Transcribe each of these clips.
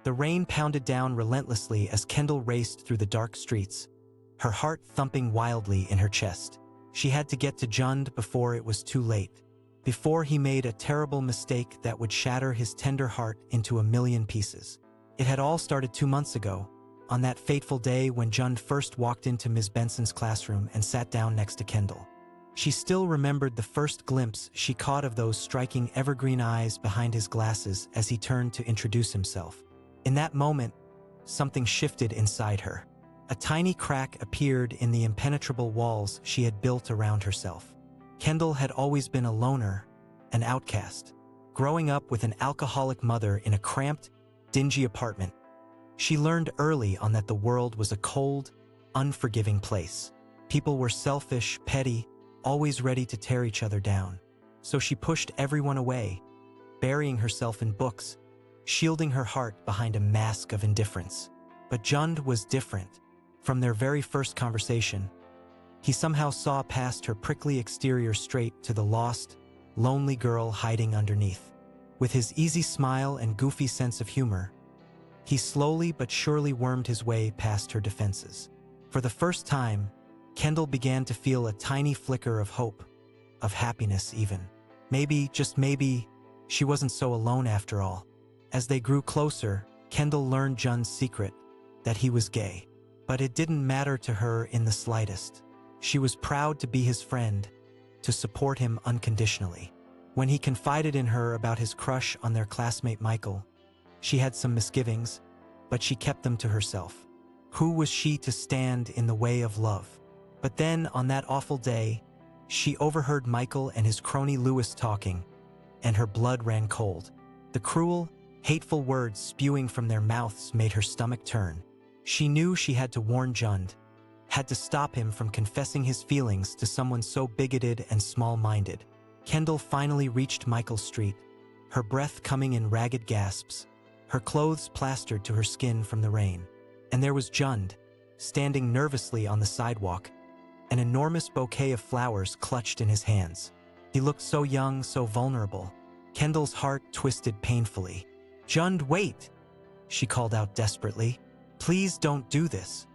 The rain pounded down relentlessly as Kendall raced through the dark streets, her heart thumping wildly in her chest. She had to get to Jund before it was too late, before he made a terrible mistake that would shatter his tender heart into a million pieces. It had all started 2 months ago, on that fateful day when Jund first walked into Ms. Benson's classroom and sat down next to Kendall. She still remembered the first glimpse she caught of those striking evergreen eyes behind his glasses as he turned to introduce himself. In that moment, something shifted inside her. A tiny crack appeared in the impenetrable walls she had built around herself. Kendall had always been a loner, an outcast, growing up with an alcoholic mother in a cramped, dingy apartment. She learned early on that the world was a cold, unforgiving place. People were selfish, petty, always ready to tear each other down. So she pushed everyone away, burying herself in books, shielding her heart behind a mask of indifference. But Jund was different. From their very first conversation, he somehow saw past her prickly exterior straight to the lost, lonely girl hiding underneath. With his easy smile and goofy sense of humor, he slowly but surely wormed his way past her defenses. For the first time, Kendall began to feel a tiny flicker of hope, of happiness even. Maybe, just maybe, she wasn't so alone after all. As they grew closer, Kendall learned Jund's secret, that he was gay. But it didn't matter to her in the slightest. She was proud to be his friend, to support him unconditionally. When he confided in her about his crush on their classmate Michael, she had some misgivings, but she kept them to herself. Who was she to stand in the way of love? But then, on that awful day, she overheard Michael and his crony Lewis talking, and her blood ran cold. The cruel, hateful words spewing from their mouths made her stomach turn. She knew she had to warn Jund, had to stop him from confessing his feelings to someone so bigoted and small-minded. Kendall finally reached Michael's street, her breath coming in ragged gasps, her clothes plastered to her skin from the rain. And there was Jund, standing nervously on the sidewalk, an enormous bouquet of flowers clutched in his hands. He looked so young, so vulnerable. Kendall's heart twisted painfully. "Jund, wait!" she called out desperately. "Please don't do this."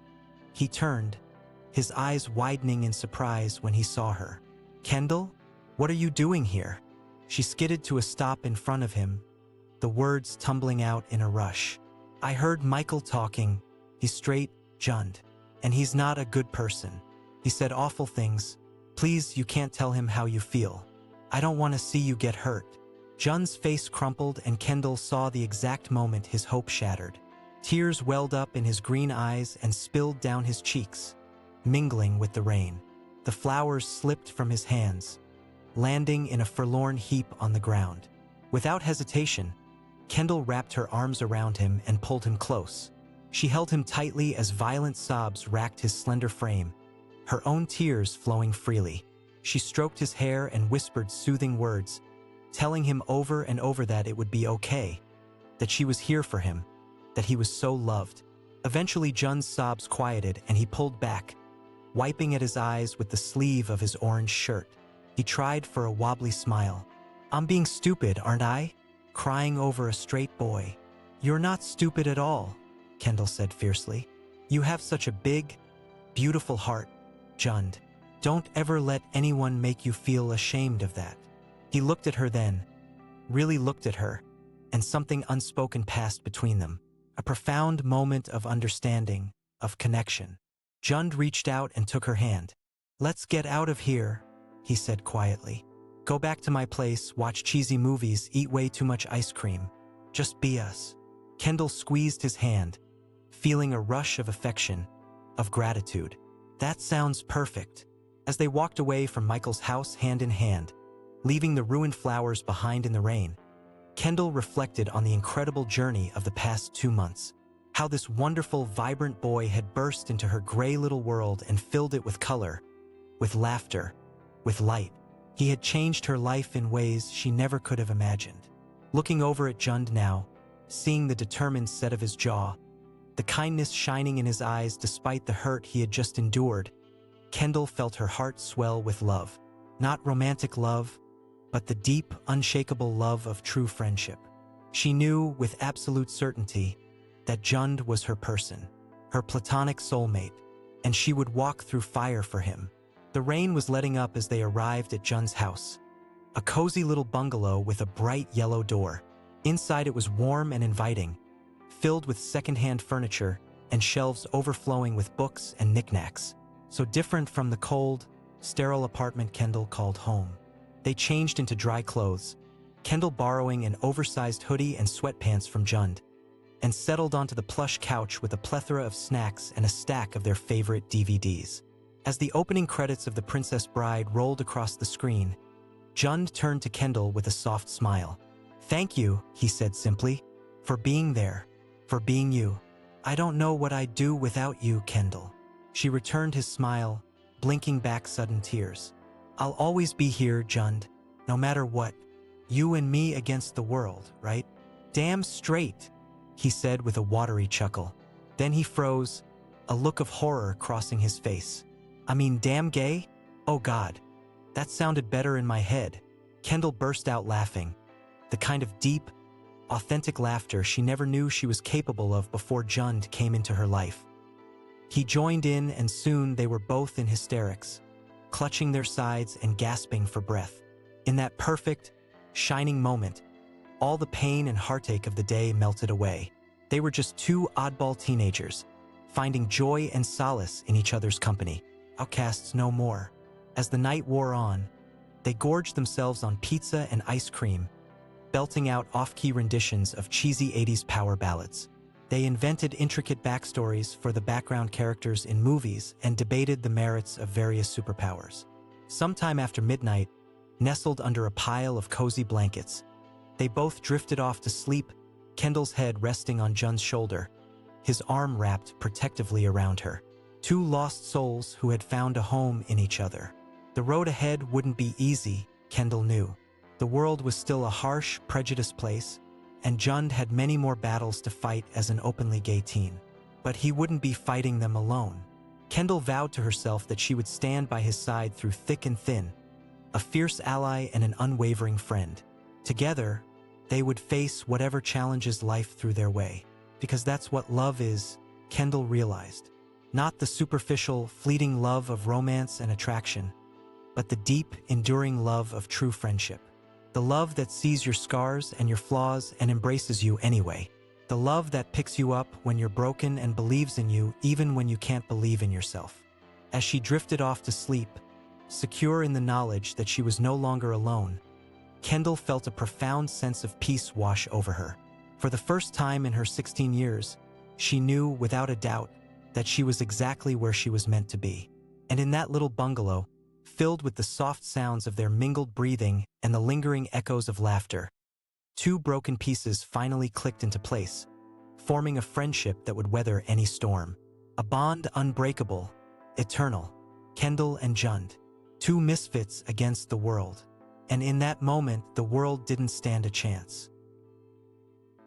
He turned, his eyes widening in surprise when he saw her. "Kendall, what are you doing here?" She skidded to a stop in front of him, the words tumbling out in a rush. "I heard Michael talking. He's straight, Jund. And he's not a good person. He said awful things. Please, you can't tell him how you feel. I don't want to see you get hurt." Jund's face crumpled and Kendall saw the exact moment his hope shattered. Tears welled up in his green eyes and spilled down his cheeks, mingling with the rain. The flowers slipped from his hands, landing in a forlorn heap on the ground. Without hesitation, Kendall wrapped her arms around him and pulled him close. She held him tightly as violent sobs racked his slender frame, her own tears flowing freely. She stroked his hair and whispered soothing words, telling him over and over that it would be okay, that she was here for him, that he was so loved. Eventually, Jund's sobs quieted and he pulled back, wiping at his eyes with the sleeve of his orange shirt. He tried for a wobbly smile. "I'm being stupid, aren't I? Crying over a straight boy." "You're not stupid at all," Kendall said fiercely. "You have such a big, beautiful heart, Jund. Don't ever let anyone make you feel ashamed of that." He looked at her then, really looked at her, and something unspoken passed between them. A profound moment of understanding, of connection. Jund reached out and took her hand. "Let's get out of here," he said quietly. "Go back to my place, watch cheesy movies, eat way too much ice cream. Just be us." Kendall squeezed his hand, feeling a rush of affection, of gratitude. "That sounds perfect." As they walked away from Michael's house hand in hand, leaving the ruined flowers behind in the rain, Kendall reflected on the incredible journey of the past 2 months. How this wonderful, vibrant boy had burst into her gray little world and filled it with color, with laughter, with light. He had changed her life in ways she never could have imagined. Looking over at Jund now, seeing the determined set of his jaw, the kindness shining in his eyes despite the hurt he had just endured, Kendall felt her heart swell with love. Not romantic love, but the deep, unshakable love of true friendship. She knew with absolute certainty that Jund was her person, her platonic soulmate, and she would walk through fire for him. The rain was letting up as they arrived at Jund's house, a cozy little bungalow with a bright yellow door. Inside it was warm and inviting, filled with secondhand furniture and shelves overflowing with books and knickknacks. So different from the cold, sterile apartment Kendall called home. They changed into dry clothes, Kendall borrowing an oversized hoodie and sweatpants from Jund, and settled onto the plush couch with a plethora of snacks and a stack of their favorite DVDs. As the opening credits of The Princess Bride rolled across the screen, Jund turned to Kendall with a soft smile. "Thank you," he said simply, "for being there, for being you. I don't know what I'd do without you, Kendall." She returned his smile, blinking back sudden tears. "I'll always be here, Jund, no matter what. You and me against the world, right?" "Damn straight," he said with a watery chuckle. Then he froze, a look of horror crossing his face. "I mean, damn gay? Oh God, that sounded better in my head." Kendall burst out laughing, the kind of deep, authentic laughter she never knew she was capable of before Jund came into her life. He joined in, and soon they were both in hysterics, clutching their sides and gasping for breath. In that perfect, shining moment, all the pain and heartache of the day melted away. They were just two oddball teenagers, finding joy and solace in each other's company. Outcasts no more. As the night wore on, they gorged themselves on pizza and ice cream, belting out off-key renditions of cheesy 80s power ballads. They invented intricate backstories for the background characters in movies and debated the merits of various superpowers. Sometime after midnight, nestled under a pile of cozy blankets, they both drifted off to sleep, Kendall's head resting on Jund's shoulder, his arm wrapped protectively around her. Two lost souls who had found a home in each other. The road ahead wouldn't be easy, Kendall knew. The world was still a harsh, prejudiced place, and Jund had many more battles to fight as an openly gay teen. But he wouldn't be fighting them alone. Kendall vowed to herself that she would stand by his side through thick and thin, a fierce ally and an unwavering friend. Together, they would face whatever challenges life threw their way. Because that's what love is, Kendall realized. Not the superficial, fleeting love of romance and attraction, but the deep, enduring love of true friendship. The love that sees your scars and your flaws and embraces you anyway. The love that picks you up when you're broken and believes in you even when you can't believe in yourself. As she drifted off to sleep, secure in the knowledge that she was no longer alone, Kendall felt a profound sense of peace wash over her. For the first time in her 16 years, she knew without a doubt that she was exactly where she was meant to be. And in that little bungalow, filled with the soft sounds of their mingled breathing and the lingering echoes of laughter, two broken pieces finally clicked into place, forming a friendship that would weather any storm. A bond unbreakable, eternal. Kendall and Jund, two misfits against the world. And in that moment, the world didn't stand a chance.